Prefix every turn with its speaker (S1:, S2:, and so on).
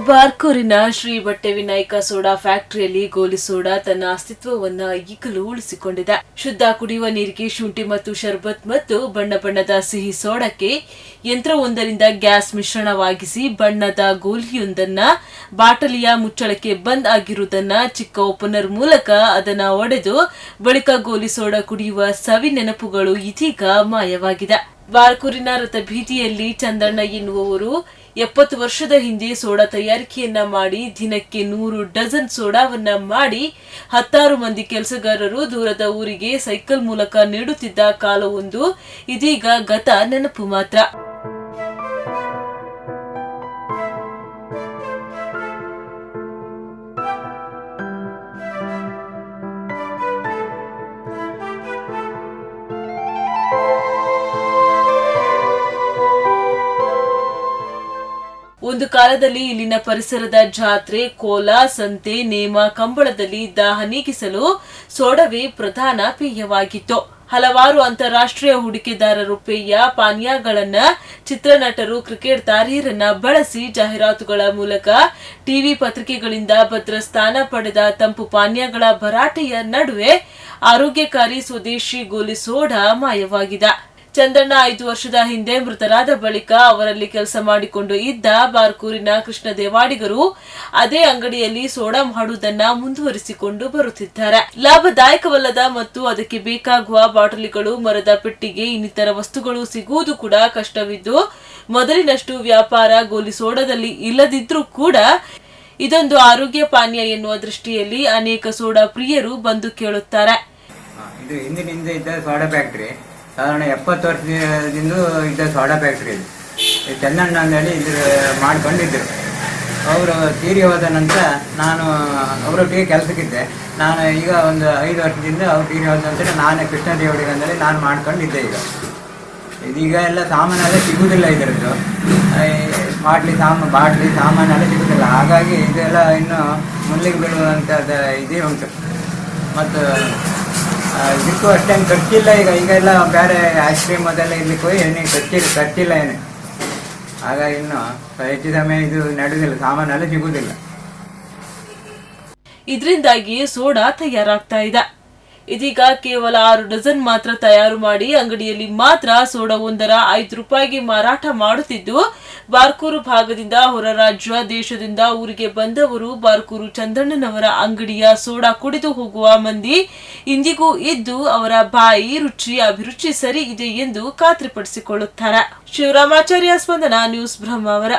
S1: ಬಾರ್ಕೂರಿನ ಶ್ರೀ ಬಟ್ಟೆ ವಿನಾಯಕ ಸೋಡಾ ಫ್ಯಾಕ್ಟರಿಯಲ್ಲಿ ಗೋಲಿ ಸೋಡಾ ತನ್ನ ಅಸ್ತಿತ್ವವನ್ನ ಈಗಲೂ ಉಳಿಸಿಕೊಂಡಿದೆ. ಶುದ್ಧ ಕುಡಿಯುವ ನೀರಿಗೆ ಶುಂಠಿ ಮತ್ತು ಶರ್ಬತ್ ಮತ್ತು ಬಣ್ಣ ಬಣ್ಣದ ಸಿಹಿ ಸೋಡಕ್ಕೆ ಯಂತ್ರವೊಂದರಿಂದ ಗ್ಯಾಸ್ ಮಿಶ್ರಣವಾಗಿಸಿ ಬಣ್ಣದ ಗೋಲಿಯೊಂದನ್ನ ಬಾಟಲಿಯ ಮುಚ್ಚಳಕ್ಕೆ ಬಂದ್ ಆಗಿರುವುದನ್ನ ಚಿಕ್ಕ ಓಪನರ್ ಮೂಲಕ ಅದನ್ನ ಒಡೆದು ಬಳಿಕ ಗೋಲಿ ಸೋಡಾ ಕುಡಿಯುವ ಸವಿ ನೆನಪುಗಳು ಇದೀಗ ಮಾಯವಾಗಿದೆ. ಬಾರ್ಕೂರಿನ ರಥಬೀದಿಯಲ್ಲಿ ಚಂದಣ್ಣ ಎನ್ನುವವರು 70 ವರ್ಷದ ಹಿಂದೆ ಸೋಡಾ ತಯಾರಿಕೆಯನ್ನ ಮಾಡಿ ದಿನಕ್ಕೆ 100 ಡಜನ್ ಸೋಡಾವನ್ನ ಮಾಡಿ 10 ಮಂದಿ ಕೆಲಸಗಾರರು ದೂರದ ಊರಿಗೆ ಸೈಕಲ್ ಮೂಲಕ ನೀಡುತ್ತಿದ್ದ ಕಾಲವೊಂದು ಇದೀಗ ಗತ ನೆನಪು ಮಾತ್ರ. ಒಂದು ಕಾಲದಲ್ಲಿ ಇಲ್ಲಿನ ಪರಿಸರದ ಜಾತ್ರೆ, ಕೋಲ, ಸಂತೆ, ನೇಮ, ಕಂಬಳದಲ್ಲಿ ದಾಹ ನೀಗಿಸಲು ಸೋಡವೇ ಪ್ರಧಾನ ಪೇಯವಾಗಿತ್ತು. ಹಲವಾರು ಅಂತಾರಾಷ್ಟ್ರೀಯ ಹೂಡಿಕೆದಾರರು ಪೇಯ ಪಾನೀಯಗಳನ್ನ ಚಿತ್ರನಟರು, ಕ್ರಿಕೆಟ್ ತಾರೆಯರನ್ನ ಬಳಸಿ ಜಾಹೀರಾತುಗಳ ಮೂಲಕ ಟಿವಿ ಪತ್ರಿಕೆಗಳಿಂದ ಭದ್ರ ಸ್ಥಾನ ಪಡೆದ ತಂಪು ಪಾನೀಯಗಳ ಭರಾಟೆಯ ನಡುವೆ ಆರೋಗ್ಯಕಾರಿ ಸ್ವದೇಶಿ ಗೋಲಿ ಸೋಡಾ ಮಾಯವಾಗಿದೆ. ಚಂದಣ್ಣ 5 ವರ್ಷದ ಹಿಂದೆ ಮೃತರಾದ ಬಳಿಕ ಅವರಲ್ಲಿ ಕೆಲಸ ಮಾಡಿಕೊಂಡು ಇದ್ದ ಬಾರ್ಕೂರಿನ ಕೃಷ್ಣ ದೇವಾಡಿಗರು ಅದೇ ಅಂಗಡಿಯಲ್ಲಿ ಸೋಡಾ ಮಾಡುವುದನ್ನ ಮುಂದುವರಿಸಿಕೊಂಡು ಬರುತ್ತಿದ್ದಾರೆ. ಲಾಭದಾಯಕವಲ್ಲದ ಮತ್ತು ಅದಕ್ಕೆ ಬೇಕಾಗುವ ಬಾಟಲಿಗಳು, ಮರದ ಪೆಟ್ಟಿಗೆ, ಇನ್ನಿತರ ವಸ್ತುಗಳು ಸಿಗುವುದು ಕೂಡ ಕಷ್ಟವಿದ್ದು ಮೊದಲಿನಷ್ಟು ವ್ಯಾಪಾರ ಗೋಲಿ ಸೋಡಾದಲ್ಲಿ ಇಲ್ಲದಿದ್ರೂ ಕೂಡ ಇದೊಂದು ಆರೋಗ್ಯ ಪಾನೀಯ ಎನ್ನುವ ದೃಷ್ಟಿಯಲ್ಲಿ ಅನೇಕ ಸೋಡಾ ಪ್ರಿಯರು ಬಂದು ಕೇಳುತ್ತಾರೆ.
S2: ಇದು ಹಿಂದಿನಿಂದ ಇದ್ದ ಸೋಡಾ ಫ್ಯಾಕ್ಟರಿ, ಸಾಧಾರಣ 70 ವರ್ಷದಿಂದ ಇದ್ದ ಸೋಡಾ ಫ್ಯಾಕ್ಟ್ರಿ ಇದು. ಚಂದಣ್ಣ ಅಂದೇಳಿ ಇದ್ರ ಮಾಡ್ಕೊಂಡಿದ್ದರು. ಅವರು ತೀರಿ ಹೋದ ನಂತರ ನಾನು ಅವರೊಟ್ಟಿಗೆ ಕೆಲಸಕ್ಕಿದ್ದೆ. ನಾನು ಈಗ ಒಂದು 5 ವರ್ಷದಿಂದ ಅವ್ರು ತೀರಿ ಹೋದ ನಂತರ ನಾನು ಕೃಷ್ಣ ದೇವಡಿಗೆ ಅಂದೇಳಿ ನಾನು ಮಾಡ್ಕೊಂಡಿದ್ದೆ. ಇದೀಗ ಎಲ್ಲ ಸಾಮಾನೆಲ್ಲ ಸಿಗುವುದಿಲ್ಲ, ಇದರದ್ದು ಬಾಟ್ಲಿ ಸಾಮಾನೆಲ್ಲ ಸಿಗುವುದಿಲ್ಲ. ಹಾಗಾಗಿ ಇದೆಲ್ಲ ಇನ್ನು ಮುಲ್ಲಿಗೆ ಬೀಳುವಂಥದ್ದು ಇದೇ ಉಂಟು. ಮತ್ತು ಇದಕ್ಕೂ ಅಷ್ಟೇನು ಖರ್ಚಿಲ್ಲ. ಈಗೆಲ್ಲ ಬೇರೆ ಐಸ್ ಕ್ರೀಮ್ ಅದೆಲ್ಲ ಇರ್ಲಿಕ್ಕೆ ಹೋಗಿ ಏನೇನು ಖರ್ಚಿಲ್ಲ ಏನು. ಹಾಗಾಗಿ ಇನ್ನು ಹೆಚ್ಚು ಸಮಯ ಇದು ನಡೆದಿಲ್ಲ, ಸಾಮಾನೆಲ್ಲ ಸಿಗುವುದಿಲ್ಲ.
S1: ಇದರಿಂದಾಗಿ ಸೋಡಾ ತಯಾರಾಗ್ತಾ ಇದೆ. ಇದೀಗ ಕೇವಲ 6 ಡಜನ್ ಮಾತ್ರ ತಯಾರು ಮಾಡಿ ಅಂಗಡಿಯಲ್ಲಿ ಮಾತ್ರ ಸೋಡಾ ಒಂದರ 5 ರೂಪಾಯಿಗೆ ಮಾರಾಟ ಮಾಡುತ್ತಿದ್ದು, ಬಾರ್ಕೂರು ಭಾಗದಿಂದ ಹೊರ ರಾಜ್ಯ ದೇಶದಿಂದ ಊರಿಗೆ ಬಂದವರು ಬಾರ್ಕೂರು ಚಂದಣ್ಣನವರ ಅಂಗಡಿಯ ಸೋಡಾ ಕುಡಿದು ಹೋಗುವ ಮಂದಿ ಇಂದಿಗೂ ಇದ್ದು ಅವರ ಬಾಯಿ ರುಚಿ ಅಭಿರುಚಿ ಸರಿ ಇದೆ ಎಂದು ಖಾತ್ರಿಪಡಿಸಿಕೊಳ್ಳುತ್ತಾರೆ. ಶಿವರಾಮಾಚಾರ್ಯ, ಸ್ಪಂದನ ನ್ಯೂಸ್, ಬ್ರಹ್ಮಾವರ.